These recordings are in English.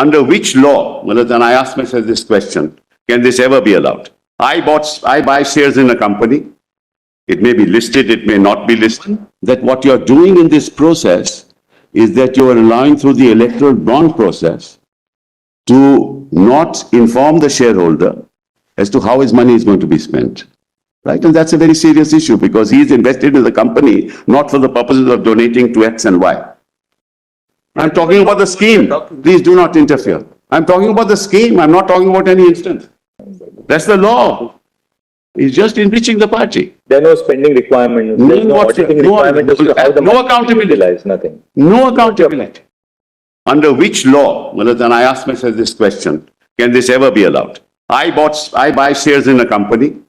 Under which law, and I ask myself this question, can this ever be allowed? I buy shares in a company. It may be listed, it may not be listed. That what you're doing in this process is that you are allowing through the electoral bond process to not inform the shareholder as to how his money is going to be spent. Right? And that's a very serious issue because he's invested in the company not for the purposes of donating to X and Y. I'm talking about the scheme. Please do not interfere. I'm talking about the scheme. I'm not talking about any instance. That's the law. He's just enriching the party. There are no spending requirements. There's no auditing requirement as to how the no accountability. Nothing. No accountability. Under which law, and I ask myself this question, can this ever be allowed? I buy shares in a company.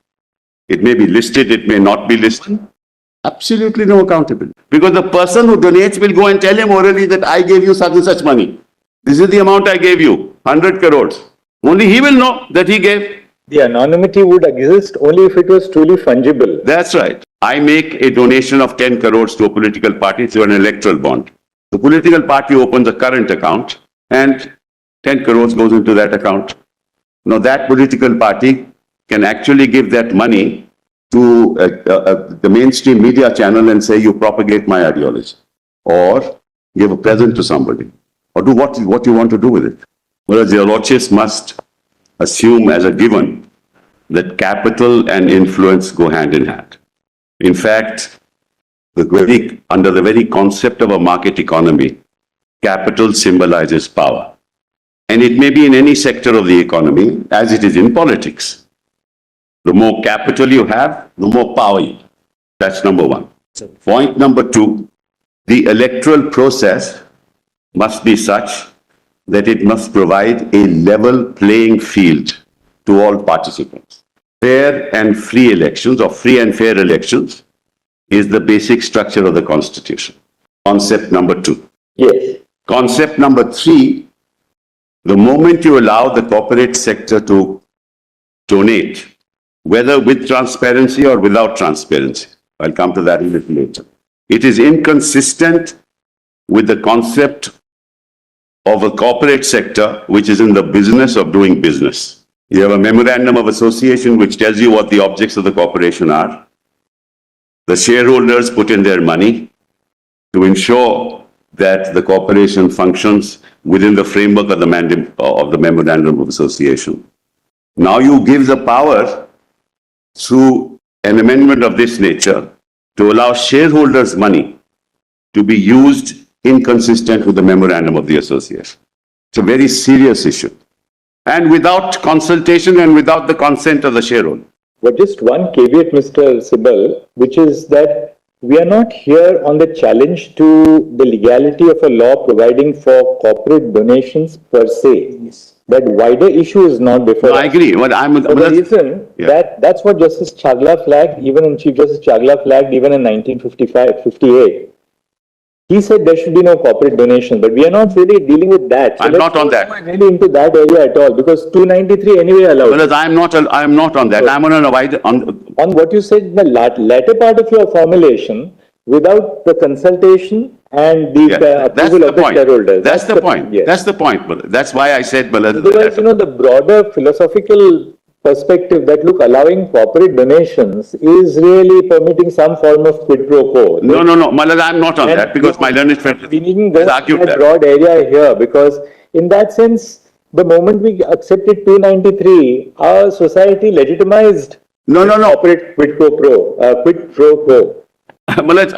It may be listed, it may not be listed. Absolutely no accountability. Because the person who donates will go and tell him orally that I gave you such and such money. This is the amount I gave you, 100 crores. Only he will know that he gave. The anonymity would exist only if it was truly fungible. That's right. I make a donation of 10 crores to a political party through an electoral bond. The political party opens a current account and 10 crores goes into that account. Now that political party can actually give that money to the mainstream media channel and say, you propagate my ideology. Or give a present to somebody. Or do what you want to do with it. Whereas your lordships must assume as a given that capital and influence go hand in hand. In fact, under the very concept of a market economy, capital symbolizes power. And it may be in any sector of the economy, as it is in politics. The more capital you have, the more power you have. That's number one. Point number two, the electoral process must be such that it must provide a level playing field to all participants. Fair and free elections, or free and fair elections, is the basic structure of the Constitution. Concept number two. Yes. Concept number three, the moment you allow the corporate sector to donate, whether with transparency or without transparency, I'll come to that a little later, it is inconsistent with the concept of a corporate sector which is in the business of doing business. You have a memorandum of association which tells you what the objects of the corporation are. The shareholders put in their money to ensure that the corporation functions within the framework of the memorandum of association. Now you give the power through an amendment of this nature to allow shareholders' money to be used inconsistent with the memorandum of the association. It's a very serious issue. And without consultation and without the consent of the shareholder. But just one caveat, Mr. Sibal, which is that we are not here on the challenge to the legality of a law providing for corporate donations per se. Yes. That wider issue is not before. No, I agree. But the reason that's what Justice Chagla flagged, Chief Justice Chagla flagged even in 1958. He said there should be no corporate donation, but we are not really dealing with that. So I'm not on that. I'm not really into that area at all because 293 anyway allowed. Well, I'm not on that. So, I'm on what you said in the latter part of your formulation, without the consultation and the approval of the shareholders. That's the point. Yes. That's the point. That's why I said. Otherwise, the broader philosophical perspective that allowing corporate donations is really permitting some form of quid pro quo. No, Malad, I'm not on that because my learned friend we needn't go in that broad area here because in that sense, the moment we accepted 293, our society legitimized corporate quid pro quo. Malad,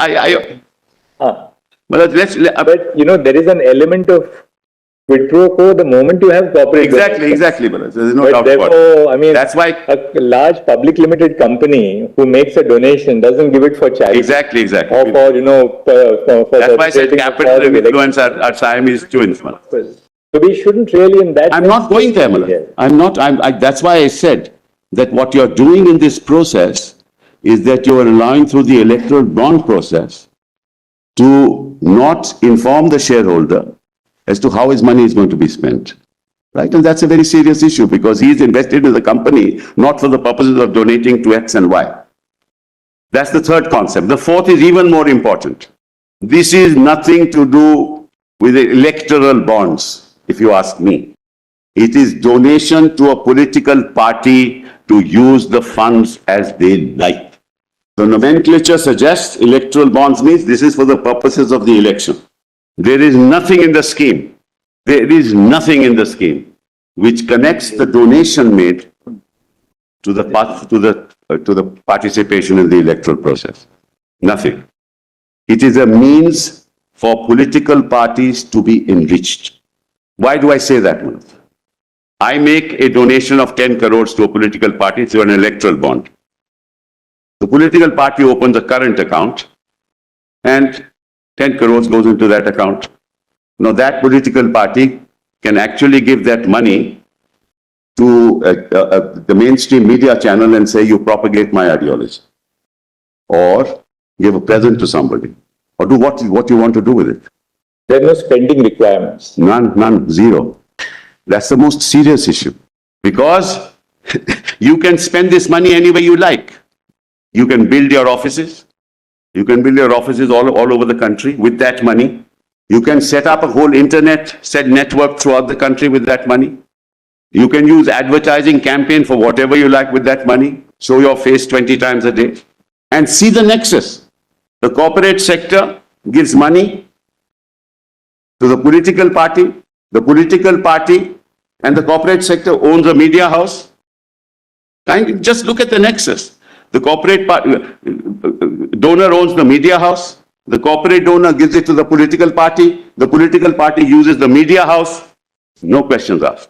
but there is an element of quid pro quo the moment you have corporate. Exactly, Malad. There's no doubt about it. That's why a large public limited company who makes a donation doesn't give it for charity. Exactly. Or for that's why I said capital and influence are Siamese twins. So we shouldn't really in that. I'm not going there, Malad. That's why I said that what you're doing in this process is that you are allowing through the electoral bond process to not inform the shareholder as to how his money is going to be spent. Right? And that's a very serious issue because he's invested in the company not for the purposes of donating to X and Y. That's the third concept. The fourth is even more important. This is nothing to do with the electoral bonds. if you ask me. It is donation to a political party to use the funds as they like. The nomenclature suggests electoral bonds means this is for the purposes of the election. There is nothing in the scheme. There is nothing in the scheme which connects the donation made to the participation in the electoral process. Nothing. It is a means for political parties to be enriched. Why do I say that, Manoj? I make a donation of 10 crores to a political party through an electoral bond. The political party opens a current account and 10 crores goes into that account. Now that political party can actually give that money to the mainstream media channel and say, you propagate my ideology. Or give a present to somebody. Or do what you want to do with it. There are no spending requirements. None, zero. That's the most serious issue. Because you can spend this money any way you like. You can build your offices. You can build your offices all over the country with that money. You can set up a whole internet network throughout the country with that money. You can use advertising campaign for whatever you like with that money. Show your face 20 times a day. And see the nexus. The corporate sector gives money to the political party. The political party and the corporate sector owns a media house. Just look at the nexus. The corporate donor owns the media house. The corporate donor gives it to the political party. The political party uses the media house. No questions asked.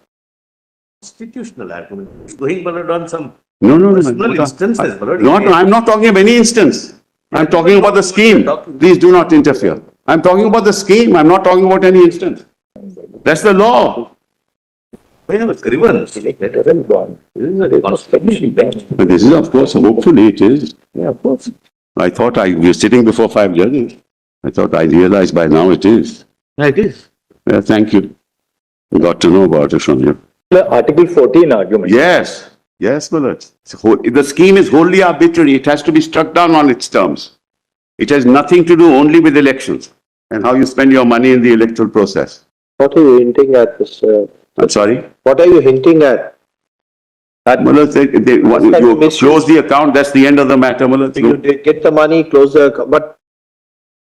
Constitutional argument. Going on some No. personal instances. No, I'm not talking of any instance. I'm talking about the scheme. Please do not interfere. I'm talking about the scheme. I'm not talking about any instance. That's the law. We have a grievance. Electoral bond. This is a constitutional bench. But this is, of course, hopefully it is. Yeah, of course. I thought we were sitting before 5 judges. I thought I realized by now it is. Yeah, it is. Yeah, thank you. We got to know about it from you. The Article 14 argument. Yes, Millard. The scheme is wholly arbitrary. It has to be struck down on its terms. It has nothing to do only with elections and how you spend your money in the electoral process. What are you hinting at, Mr.? I'm sorry? What are you hinting at? Millard, you close the account, that's the end of the matter, Millard. You get the money, close the account, but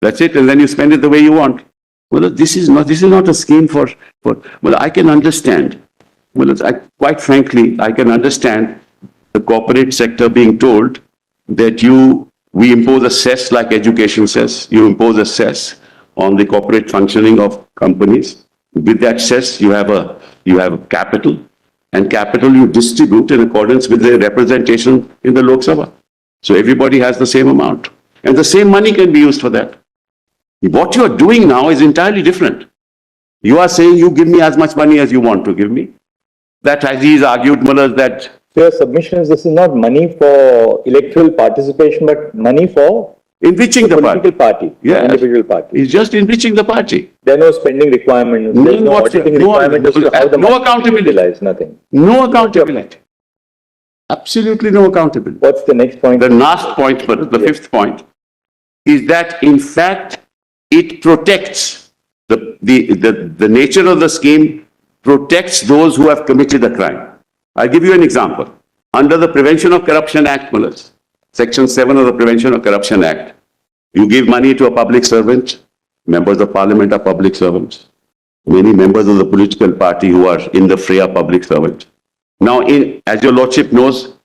That's it, and then you spend it the way you want. Well, this is not a scheme for well, I can understand. Well, quite frankly, I can understand the corporate sector being told that we impose a cess like education cess. You impose a cess on the corporate functioning of companies. With that cess, you have a capital, and capital you distribute in accordance with the representation in the Lok Sabha. So everybody has the same amount, and the same money can be used for that. What you are doing now is entirely different. You are saying you give me as much money as you want to give me. That Aziz argued, Mullah, that Your submission is this is not money for electoral participation, but money for enriching the political party. party, Yes. individual party. It's just enriching the party. There are no spending requirements. There's no auditing requirement as to how the No money is accountability. utilized, nothing. No accountability. Absolutely no accountability. What's the next point? The last point, but the fifth point, is that in fact it protects the nature of the scheme protects those who have committed a crime. I'll give you an example. Under the Prevention of Corruption Act, Mullah, Section 7 of the Prevention of Corruption Act, you give money to a public servant. Members of Parliament are public servants. Many members of the political party who are in the fray are public servants. Now, as your Lordship knows,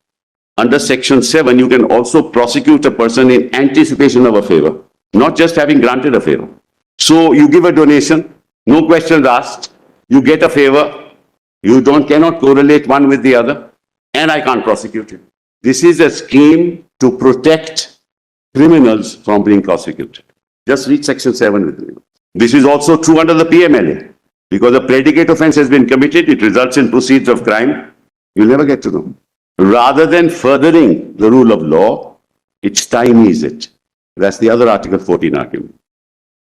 under Section 7, you can also prosecute a person in anticipation of a favor, not just having granted a favor. So you give a donation, no questions asked, you get a favor, you cannot correlate one with the other, and I can't prosecute you. This is a scheme to protect criminals from being prosecuted. Just read Section 7 with me. This is also true under the PMLA. Because a predicate offense has been committed, it results in proceeds of crime. You'll never get to know. Rather than furthering the rule of law, it stymies it. That's the other Article 14 argument.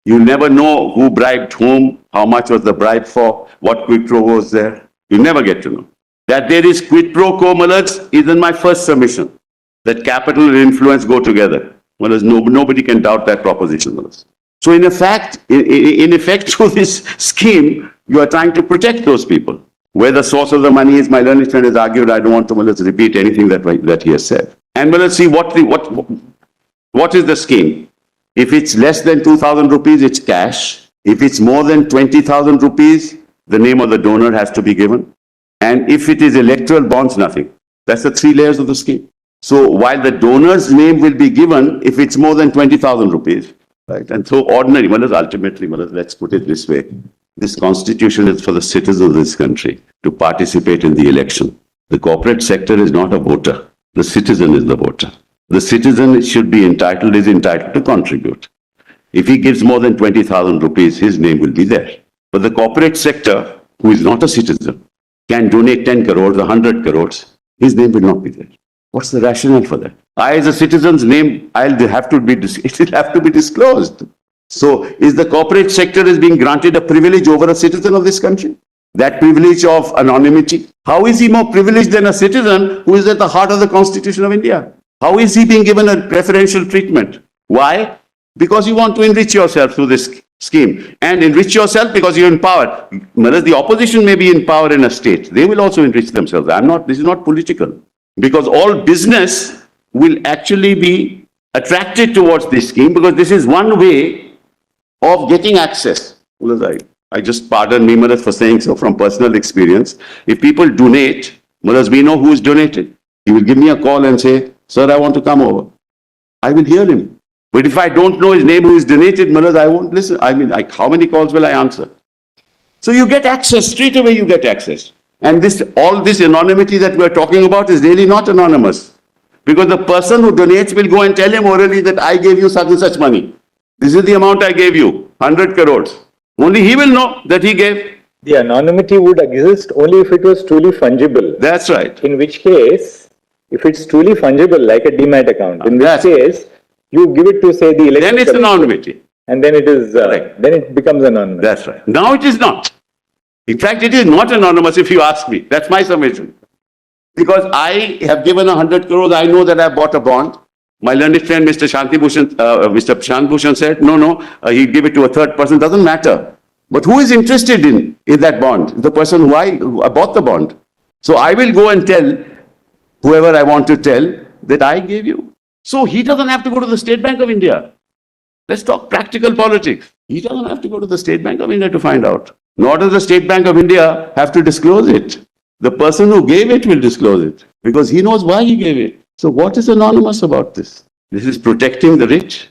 You'll never know who bribed whom, how much was the bribe for, what quid pro quo was there. You'll never get to know. That there is quid pro quo, Mullahs, is in my first submission. That capital and influence go together. Mullahs, nobody can doubt that proposition, Mullahs. So in effect, through this scheme, you are trying to protect those people. Where the source of the money is, my learned friend has argued, I don't want to repeat anything that he has said. And let's see what is the scheme. If it's less than 2,000 rupees, it's cash. If it's more than 20,000 rupees, the name of the donor has to be given. And if it is electoral bonds, nothing. That's the 3 layers of the scheme. So while the donor's name will be given if it's more than 20,000 rupees, right? And so ordinary, ultimately, let's put it this way. This constitution is for the citizens of this country to participate in the election. The corporate sector is not a voter. The citizen is the voter. The citizen is entitled to contribute. If he gives more than 20,000 rupees, his name will be there. But the corporate sector, who is not a citizen, can donate 10 crores, 100 crores, his name will not be there. What's the rationale for that? I, as a citizen's name, it will have to be disclosed. So, is the corporate sector is being granted a privilege over a citizen of this country? That privilege of anonymity? How is he more privileged than a citizen who is at the heart of the Constitution of India? How is he being given a preferential treatment? Why? Because you want to enrich yourself through this scheme. And enrich yourself because you're in power. Whereas the opposition may be in power in a state. They will also enrich themselves. This is not political. Because all business will actually be attracted towards this scheme because this is one way of getting access. I just pardon me for saying so from personal experience. If people donate, we know who is donated. He will give me a call and say, sir, I want to come over. I will hear him. But if I don't know his name who is donated, I won't listen. How many calls will I answer? So you get access, straight away you get access. And all this anonymity that we're talking about is really not anonymous. Because the person who donates will go and tell him orally that I gave you such and such money. This is the amount I gave you, 100 crores. Only he will know that he gave. The anonymity would exist only if it was truly fungible. That's right. In which case, if it's truly fungible, like a demat account, in which case, you give it to, say, the election. Then it's anonymity. And then it is, then it becomes anonymous. That's right. Now it is not. In fact, it is not anonymous if you ask me. That's my summation. Because I have given 100 crores, I know that I bought a bond. My learned friend, Mr. Prashant Bhushan said, no, he'd give it to a third person, doesn't matter. But who is interested in that bond? The person who I bought the bond. So I will go and tell whoever I want to tell that I gave you. So he doesn't have to go to the State Bank of India. Let's talk practical politics. He doesn't have to go to the State Bank of India to find out. Nor does the State Bank of India have to disclose it. The person who gave it will disclose it because he knows why he gave it. So what is anonymous about this? This is protecting the rich.